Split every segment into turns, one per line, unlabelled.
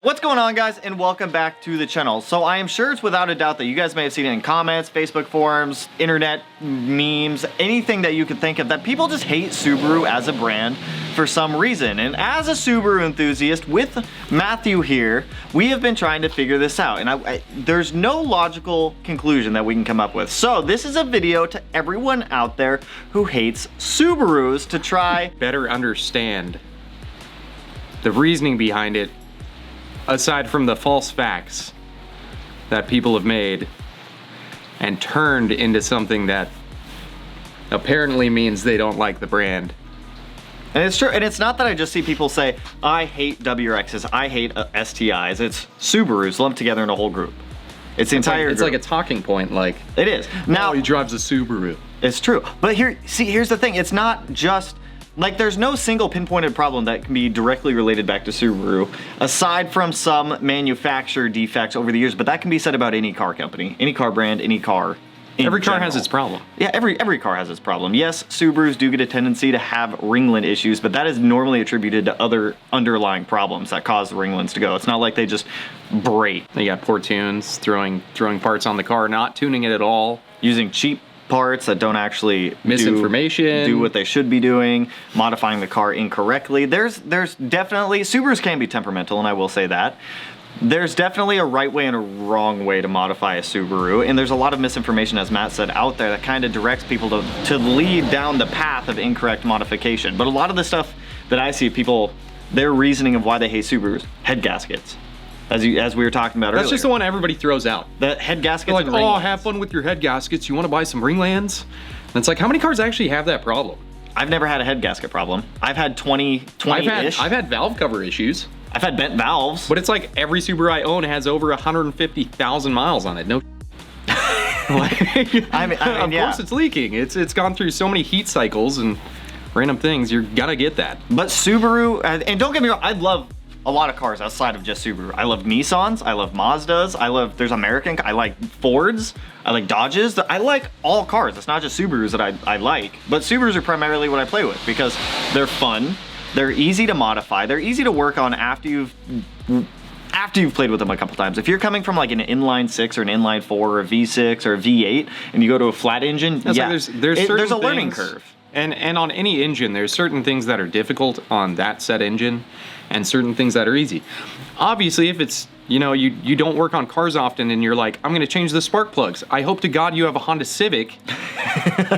What's going on, guys, and welcome back to the channel. So I am sure it's without a doubt that you guys may have seen it in comments, Facebook forums, internet memes, anything that you could think of, that people just hate Subaru as a brand for some reason. And as a Subaru enthusiast with Matthew here, we have been trying to figure this out, and there's no logical conclusion that we can come up with. So this is a video to everyone out there who hates Subarus to try
better understand the reasoning behind it, aside from the false facts that people have made and turned into something that apparently means they don't like the brand.
And it's true, and it's not that I just see people say, I hate WRXs, I hate STIs. It's Subarus lumped together in a whole group. It's the entire group.
It's like a talking point, like.
It is. Now,
he drives a Subaru.
It's true. But here's the thing, it's not just, like, there's no single pinpointed problem that can be directly related back to Subaru, aside from some manufacturer defects over the years, but that can be said about any car company, any car brand, any car.
Every car has its problem.
Yeah, every car has its problem. Yes, Subarus do get a tendency to have ringlet issues, but that is normally attributed to other underlying problems that cause the ringlets to go. It's not like they just break.
They got poor tunes, throwing parts on the car, not tuning it at all.
Using cheap parts that don't actually
misinformation,
do what they should be doing, modifying the car incorrectly. There's definitely, Subarus can be temperamental, and I will say that. There's definitely a right way and a wrong way to modify a Subaru, and there's a lot of misinformation, as Matt said, out there that kind of directs people to lead down the path of incorrect modification. But a lot of the stuff that I see people, their reasoning of why they hate Subarus, head gaskets. As we were talking about earlier.
That's just the one everybody throws out.
The head gaskets.
They're like, oh, have fun with your head gaskets. You want to buy some ringlands? And it's like, how many cars actually have that problem?
I've never had a head gasket problem. I've had 20-ish.
I've had valve cover issues.
I've had bent valves.
But it's like every Subaru I own has over 150,000 miles on it. No. Of course it's leaking. It's gone through so many heat cycles and random things. You're gonna get that.
But Subaru, and don't get me wrong, I love a lot of cars outside of just Subaru. I love Nissans, I love Mazdas, there's American, I like Fords, I like Dodges. I like all cars. It's not just Subarus that I like, but Subarus are primarily what I play with because they're fun, they're easy to modify, they're easy to work on after you've played with them a couple times. If you're coming from like an inline 6 or an inline 4 or a V6 or a V8 and you go to a flat engine,
there's a
learning curve.
And on any engine, there's certain things that are difficult on that set engine and certain things that are easy. Obviously, if it's, you don't work on cars often and you're like, I'm gonna change the spark plugs. I hope to God you have a Honda Civic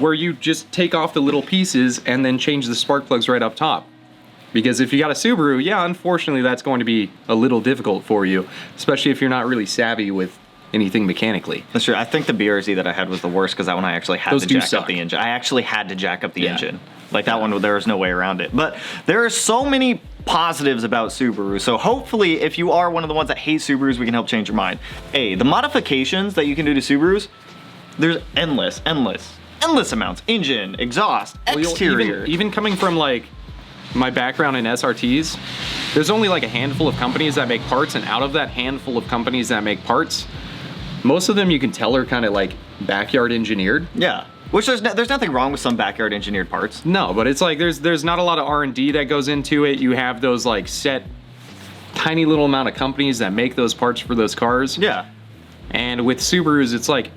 where you just take off the little pieces and then change the spark plugs right up top. Because if you got a Subaru, yeah, unfortunately that's going to be a little difficult for you, especially if you're not really savvy with anything mechanically.
That's true. I think the BRZ that I had was the worst because that one I actually had to jack up the engine. I actually had to jack up the engine. Like that one, there was no way around it. But there are so many positives about Subaru. So hopefully if you are one of the ones that hate Subarus, we can help change your mind. The modifications that you can do to Subarus, there's endless amounts. Engine, exhaust, exterior.
Even coming from like my background in SRTs, there's only like a handful of companies that make parts, and out of that handful of companies that make parts, most of them you can tell are kind of like backyard engineered.
Yeah, which there's nothing wrong with some backyard engineered parts.
No, but it's like there's not a lot of R&D that goes into it. You have those like set tiny little amount of companies that make those parts for those cars.
Yeah. And
with Subarus, it's like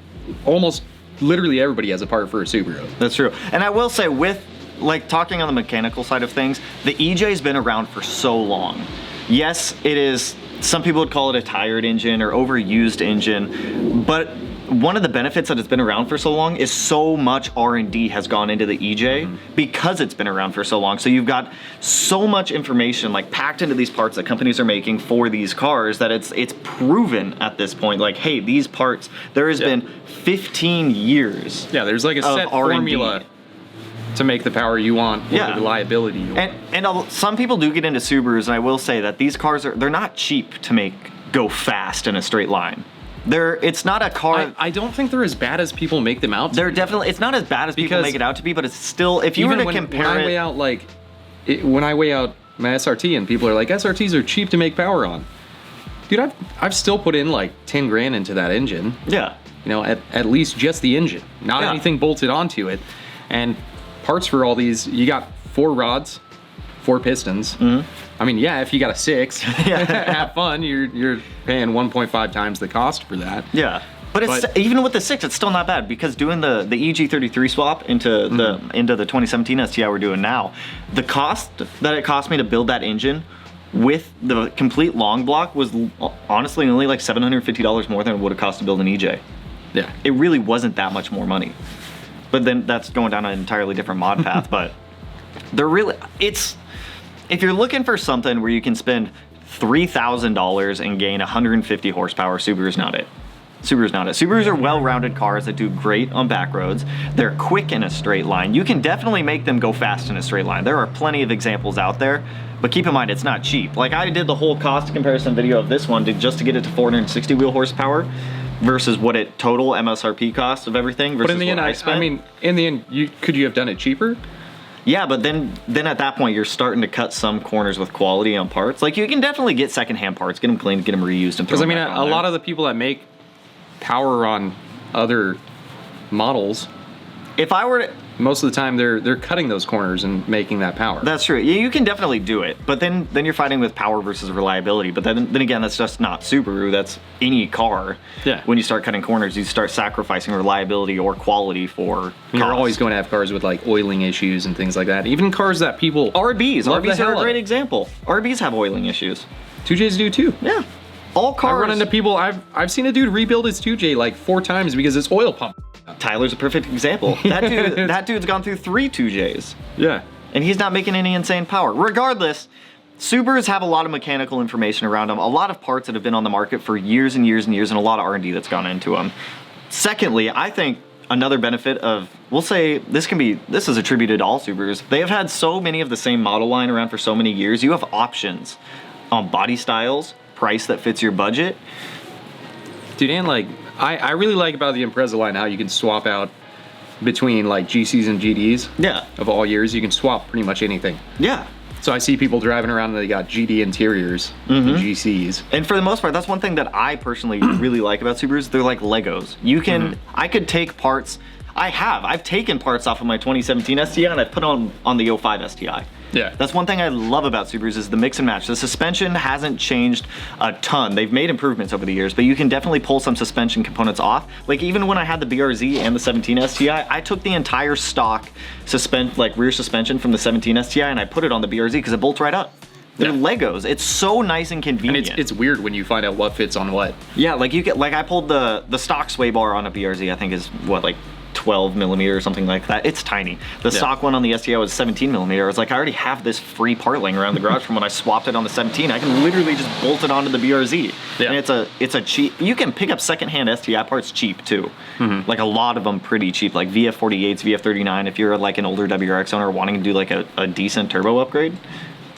almost literally everybody has a part for a Subaru.
That's true. And I will say, with like talking on the mechanical side of things, the EJ's been around for so long. Yes, it is, some people would call it a tired engine or overused engine, but one of the benefits that it's been around for so long is so much R&D has gone into the EJ because it's been around for so long. So you've got so much information like packed into these parts that companies are making for these cars that it's proven at this point, like, hey, these parts, there has been 15 years.
Yeah, there's like a set formula to make the power you want, or the reliability you want.
And some people do get into Subarus, and I will say that these cars they're not cheap to make go fast in a straight line. It's not a car.
I don't think they're as bad as people make them out to
be. Definitely, it's not as bad as people make it out to be, but it's still, if you were to compare
when I weigh out when I weigh out my SRT and people are like, SRTs are cheap to make power on. Dude, I've still put in like 10 grand into that engine.
Yeah.
At least just the engine, not anything bolted onto it. And parts for all these, you got 4 rods, 4 pistons. I mean, yeah, if you got a 6, have fun. You're paying 1.5 times the cost for that.
Yeah. But it's even with the 6, it's still not bad because doing the EG33 swap into the 2017 STI we're doing now, the cost that it cost me to build that engine with the complete long block was honestly only like $750 more than it would have cost to build an EJ.
Yeah.
It really wasn't that much more money. But then that's going down an entirely different mod path. But if you're looking for something where you can spend $3,000 and gain 150 horsepower, Subaru's not it. Subarus are well-rounded cars that do great on back roads. They're quick in a straight line. You can definitely make them go fast in a straight line. There are plenty of examples out there, but keep in mind it's not cheap. Like I did the whole cost comparison video of this one just to get it to 460 wheel horsepower versus what it total MSRP cost of everything versus
but in the end,
I spent.
I mean, in the end, could you have done it cheaper?
Yeah, but then at that point, you're starting to cut some corners with quality on parts. Like you can definitely get secondhand parts, get them cleaned, get them reused, and throw them back on
a lot of the people that make power on other models,
if I were to,
most of the time they're cutting those corners and making that power.
that's true. Yeah, you can definitely do it, but then you're fighting with power versus reliability. But then again, that's just not Subaru. That's any car.
Yeah.
When you start cutting corners, you start sacrificing reliability or quality for.
You're
cost.
always going to have cars with like oiling issues and things like that. Even cars that people
RBs.
love the
RBs are
hell
a
out
great
of.
example. RBs have oiling issues.
2Js do too.
Yeah. All
I
cars.
run into people. I've seen a dude rebuild his 2J like 4 times because it's oil pump.
Tyler's a perfect example. That dude's gone through 3 2Js.
Yeah.
And he's not making any insane power. Regardless, Subarus have a lot of mechanical information around them, a lot of parts that have been on the market for years and years and years, and a lot of R&D that's gone into them. Secondly, I think another benefit of, we'll say this is attributed to all Subarus. They have had so many of the same model line around for so many years. You have options on body styles, price that fits your budget.
Dude, and like, I really like about the Impreza line how you can swap out between like GCs and GDs.
Yeah.
Of all years, you can swap pretty much anything.
Yeah.
So I see people driving around and they got GD interiors and GCs.
And for the most part, that's one thing that I personally really like about Subarus. They're like Legos. You can, I could take parts, I've taken parts off of my 2017 STI and I've put on the 05 STI.
Yeah.
That's one thing I love about Subarus is the mix and match. The suspension hasn't changed a ton. They've made improvements over the years, but you can definitely pull some suspension components off. Like even when I had the BRZ and the 17 STI, I took the entire stock rear suspension from the 17 STI and I put it on the BRZ because it bolts right up. They're Legos. It's so nice and convenient.
And it's weird when you find out what fits on what.
Yeah, like I pulled the stock sway bar on a BRZ, I think is what, like 12 millimeter or something like that. It's tiny. The stock one on the STI was 17 millimeter. I was like, I already have this free part laying around the garage from when I swapped it on the 17. I can literally just bolt it onto the BRZ. Yeah. And it's a cheap, you can pick up secondhand STI parts cheap too. Like a lot of them pretty cheap, like VF48s, VF39, if you're like an older WRX owner wanting to do like a decent turbo upgrade.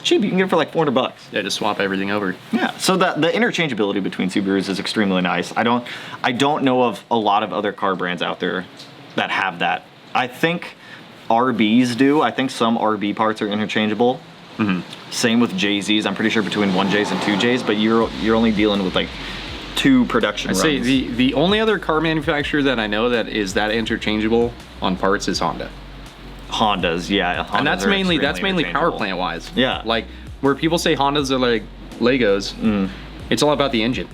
Cheap, you can get it for like $400.
Yeah, just swap everything over.
Yeah, so the interchangeability between Subarus is extremely nice. I don't know of a lot of other car brands out there that have that. I think RBs do. I think some RB parts are interchangeable. Same with JZs. I'm pretty sure between 1Js and 2Js, but you're only dealing with like 2 production runs.
I'd say the only other car manufacturer that I know that is that interchangeable on parts is Honda.
Hondas, yeah. Hondas
and that's mainly power plant wise.
Yeah.
Like where people say Hondas are like Legos, it's all about the engine.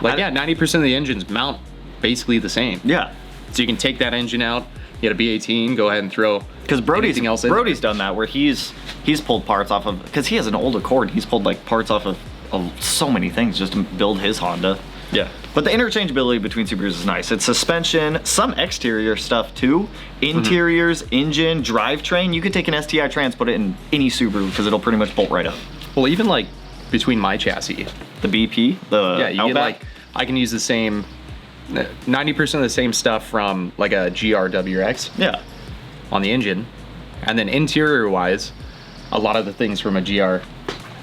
Like 90% of the engines mount basically the same.
Yeah.
So you can take that engine out, get a B18, go ahead and throw
because Brody's done that where he's pulled parts off of, because he has an old Accord, he's pulled like parts off of so many things just to build his Honda.
Yeah.
But the interchangeability between Subarus is nice. It's suspension, some exterior stuff too, interiors, engine, drivetrain. You could take an STI Trans, put it in any Subaru because it'll pretty much bolt right up.
Well, even like between my chassis,
the BP, the
you
Outback.
get like, I can use the same 90% of the same stuff from like a GR WRX.
Yeah.
On the engine, and then interior wise, a lot of the things from a GR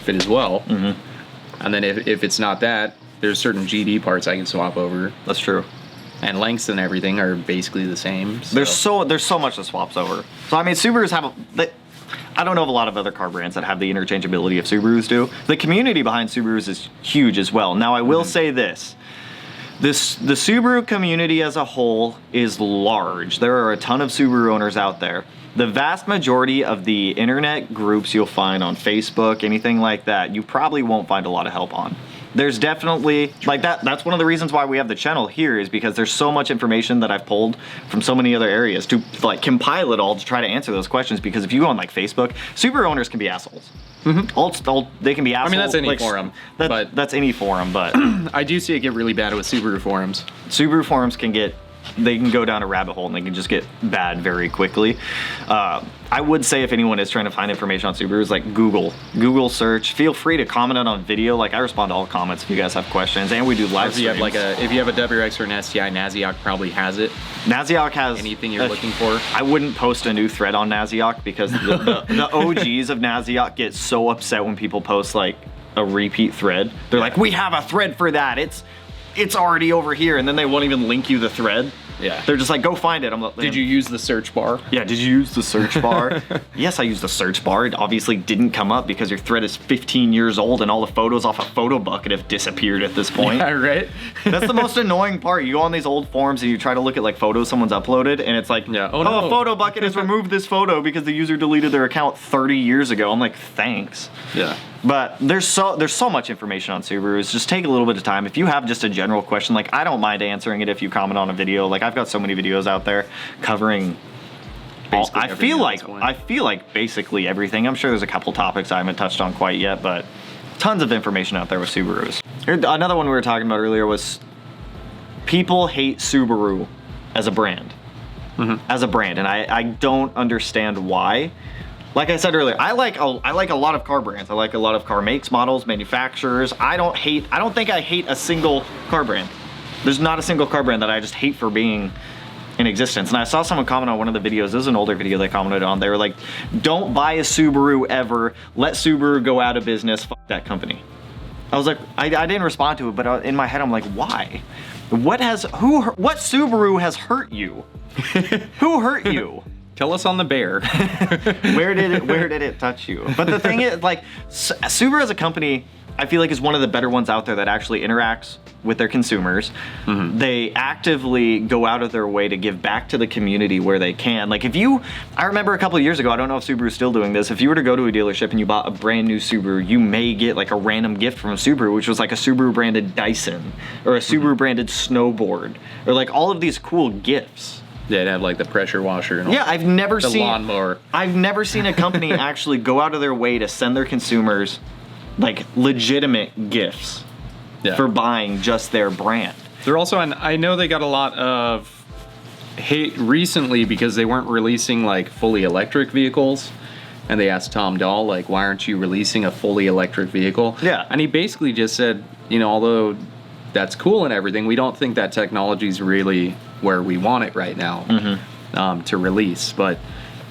fit as well. And then if it's not that, there's certain GD parts I can swap over.
That's true.
And lengths and everything are basically the same. So.
There's so much that swaps over. So I mean, Subarus have I don't know of a lot of other car brands that have the interchangeability of Subarus do. The community behind Subarus is huge as well. Now I will say this. The Subaru community as a whole is large. There are a ton of Subaru owners out there. the vast majority of the internet groups you'll find on Facebook, anything like that, you probably won't find a lot of help on. There's definitely, like that's one of the reasons why we have the channel here, is because there's so much information that I've pulled from so many other areas to like compile it all to try to answer those questions. Because if you go on like Facebook, Subaru owners can be assholes. They can be assholes.
I mean, that's any
like,
forum.
That's any forum, but
I do see it get really bad with Subaru forums.
Subaru forums can go down a rabbit hole and they can just get bad very quickly. I would say if anyone is trying to find information on Subarus, like Google search. Feel free to comment it on video. Like I respond to all comments if you guys have questions, and we do live streams.
If you have a WRX or an STI, Naziok probably has it.
Naziok has
anything you're looking for.
I wouldn't post a new thread on Naziok because the OGs of Naziok get so upset when people post like a repeat thread. They're like, we have a thread for that. It's already over here, and then they won't even link you the thread.
Yeah.
They're just like, go find it.
Did you use the search bar?
Yeah, did you use the search bar? Yes, I used the search bar. It obviously didn't come up because your thread is 15 years old and all the photos off a photo bucket have disappeared at this point.
Yeah, right?
That's the most annoying part. You go on these old forums and you try to look at like photos someone's uploaded, and it's like,
no.
A photo bucket has removed this photo because the user deleted their account 30 years ago. I'm like, thanks.
Yeah.
But there's so much information on Subarus. Just take a little bit of time. If you have just a general question, like I don't mind answering it if you comment on a video. Like I've got so many videos out there covering I feel like basically everything. I'm sure there's a couple topics I haven't touched on quite yet, but tons of information out there with Subarus. Another one we were talking about earlier was people hate Subaru as a brand. As a brand, and I don't understand why. Like I said earlier, I like a lot of car brands. I like a lot of car makes, models, manufacturers. I don't think I hate a single car brand. There's not a single car brand that I just hate for being in existence. And I saw someone comment on one of the videos. This is an older video they commented on. They were like, don't buy a Subaru ever. Let Subaru go out of business. Fuck that company. I was like, I didn't respond to it, but in my head I'm like, why? What Subaru has hurt you? Who hurt you?
Tell us on the bear.
Where did it touch you? But the thing is, like, Subaru as a company, I feel like is one of the better ones out there that actually interacts with their consumers. They actively go out of their way to give back to the community where they can. Like I remember a couple of years ago, I don't know if Subaru's still doing this, if you were to go to a dealership and you bought a brand new Subaru, you may get like a random gift from Subaru, which was like a Subaru branded Dyson or a Subaru branded snowboard or like all of these cool gifts.
They'd have like the pressure washer and all.
Yeah, I've never
the
seen
lawnmower.
I've never seen a company actually go out of their way to send their consumers like legitimate gifts for buying just their brand.
They're also, and I know they got a lot of hate recently because they weren't releasing like fully electric vehicles. And they asked Tom Dahl, like, why aren't you releasing a fully electric vehicle?
Yeah.
And he basically just said, although that's cool and everything, we don't think that technology's really where we want it right now to release. But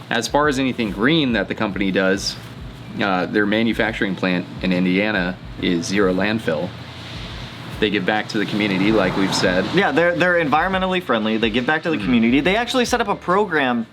as far as anything green that the company does, their manufacturing plant in Indiana is zero landfill. They give back to the community, like we've said.
Yeah, they're environmentally friendly. They give back to the community. They actually set up a program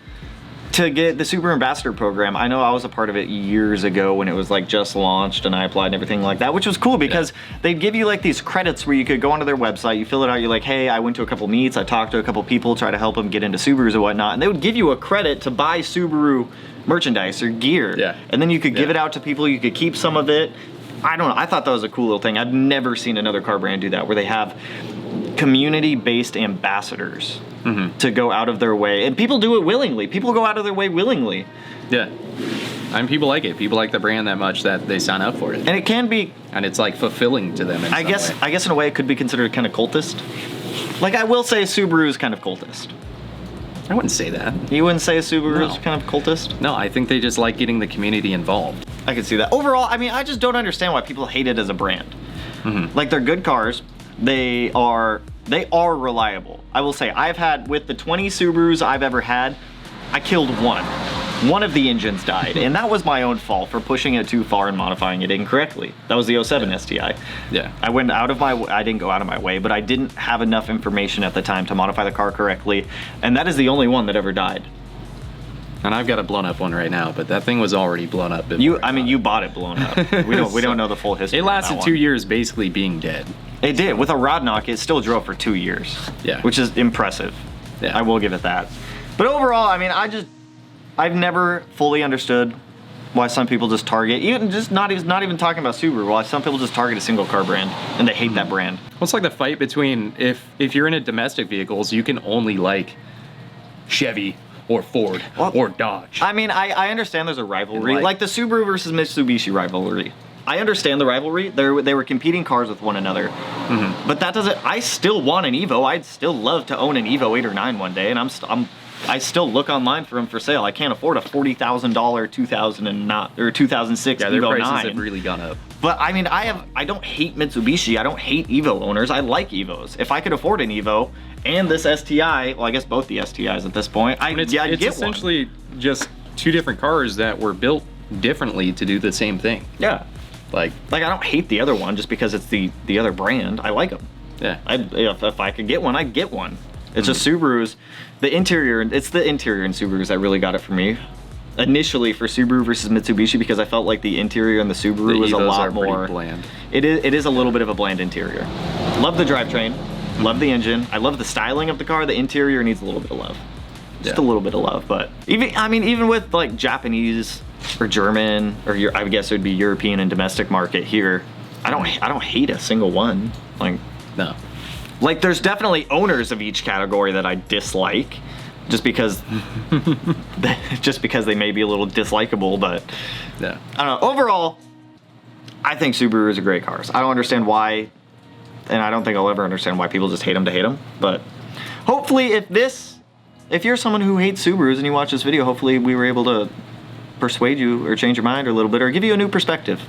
to get the Super Ambassador program. I know I was a part of it years ago when it was like just launched and I applied and everything like that, which was cool because they'd give you like these credits where you could go onto their website, you fill it out, you're like, hey, I went to a couple meets, I talked to a couple people, try to help them get into Subarus and whatnot, and they would give you a credit to buy Subaru merchandise or gear.
Yeah.
And then you could give it out to people, you could keep some of it. I don't know, I thought that was a cool little thing. I've never seen another car brand do that, where they have community-based ambassadors to go out of their way. And people do it willingly. People go out of their way willingly.
Yeah. I mean, people like it. People like the brand that much that they sign up for it.
And it can be...
And it's like fulfilling to them in some way.
I guess in a way it could be considered kind of cultist. Like, I will say Subaru is kind of cultist.
I wouldn't say that.
You wouldn't say Subaru is kind of cultist?
No, I think they just like getting the community involved.
I can see that. Overall, I mean, I just don't understand why people hate it as a brand. Like, they're good cars. They are reliable. I will say, with the 20 Subarus I've ever had, I killed one. One of the engines died, and that was my own fault for pushing it too far and modifying it incorrectly. That was the 07 STI.
Yeah.
I didn't go out of my way, but I didn't have enough information at the time to modify the car correctly, and that is the only one that ever died.
And I've got a blown up one right now, but that thing was already blown up.
You bought it blown up. We don't know the full history.
It lasted 2 years basically being dead.
It did. With a rod knock, it still drove for 2 years.
Yeah.
Which is impressive.
Yeah.
I will give it that. But overall, I mean, I've never fully understood why some people just target, even just not even talking about Subaru, why some people just target a single car brand and they hate that brand.
Well, it's like the fight between if you're into domestic vehicles, you can only like Chevy or Ford or Dodge.
I mean, I understand there's a rivalry, like the Subaru versus Mitsubishi rivalry. I understand the rivalry. They were competing cars with one another, but that doesn't. I still want an Evo. I'd still love to own an Evo 8 or 9 one day, and I still look online for them for sale. I can't afford a $40,000 2006
yeah, their
Evo
prices
9.
have really gone up.
But I mean, I don't hate Mitsubishi. I don't hate Evo owners. I like Evos. If I could afford an Evo and this STI, well, I guess both the STIs at this point, I'd
It's
get
essentially just two different cars that were built differently to do the same thing.
Yeah.
Like
I don't hate the other one just because it's the other brand. I like them.
Yeah.
If I could get one, I'd get one. It's just Subarus, it's the interior in Subarus that really got it for me. Initially for Subaru versus Mitsubishi, because I felt like the interior in the Subaru was a lot more
bland.
It is a little bit of a bland interior. Love the drivetrain, love the engine, I love the styling of the car. The interior needs a little bit of love. Just a little bit of love, but even with like Japanese or German, or I guess it would be European and domestic market here, I don't hate a single one. Like,
no.
Like, there's definitely owners of each category that I dislike, just because they may be a little dislikable. But
yeah,
I don't know. Overall, I think Subaru is a great cars. I don't understand why, and I don't think I'll ever understand why people just hate them to hate them. But hopefully, if you're someone who hates Subarus and you watch this video, hopefully we were able to persuade you or change your mind a little bit, or give you a new perspective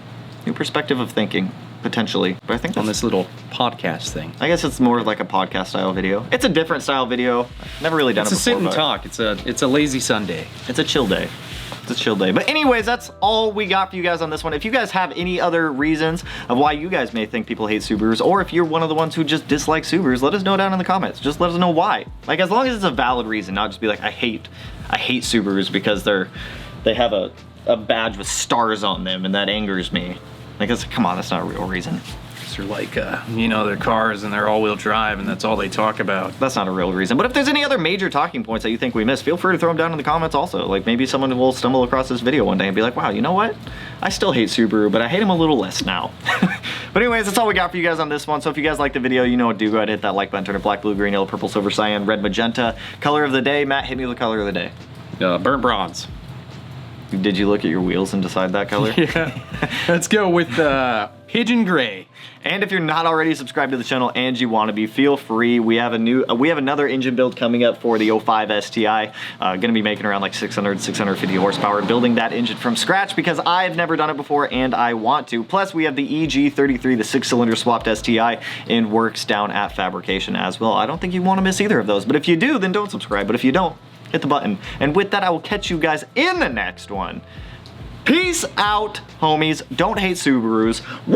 of thinking. Potentially, but I think
on this little podcast thing.
I guess it's more like a podcast style video. It's a different style video. I've never really done it before.
It's a sit and talk. It's a lazy Sunday.
It's a chill day. It's a chill day. But anyways, that's all we got for you guys on this one. If you guys have any other reasons of why you guys may think people hate Subarus, or if you're one of the ones who just dislike Subarus, let us know down in the comments. Just let us know why. Like, as long as it's a valid reason, not just be like, I hate Subarus because they have a badge with stars on them and that angers me. Like, come on, that's not a real reason.
They're like, their cars and they're all-wheel drive and that's all they talk about.
That's not a real reason. But if there's any other major talking points that you think we missed, feel free to throw them down in the comments also. Like, maybe someone will stumble across this video one day and be like, wow, you know what? I still hate Subaru, but I hate them a little less now. But anyways, that's all we got for you guys on this one. So if you guys liked the video, you know what to do. Go ahead and hit that like button, turn it black, blue, green, yellow, purple, silver, cyan, red, magenta. Color of the day. Matt, hit me with the color of the day.
Burnt bronze.
Did you look at your wheels and decide that color?
Yeah. Let's go with pigeon gray.
And if you're not already subscribed to the channel and you want to be, feel free. We have another engine build coming up for the 05 STI. Gonna be making around like 650 horsepower, building that engine from scratch because I've never done it before and I want to. Plus we have the EG33, the 6-cylinder swapped STI, in works down at Fabrication as well. I don't think you want to miss either of those, but if you do, then don't subscribe. But if you don't, hit the button. And with that, I will catch you guys in the next one. Peace out, homies. Don't hate Subarus. Woo!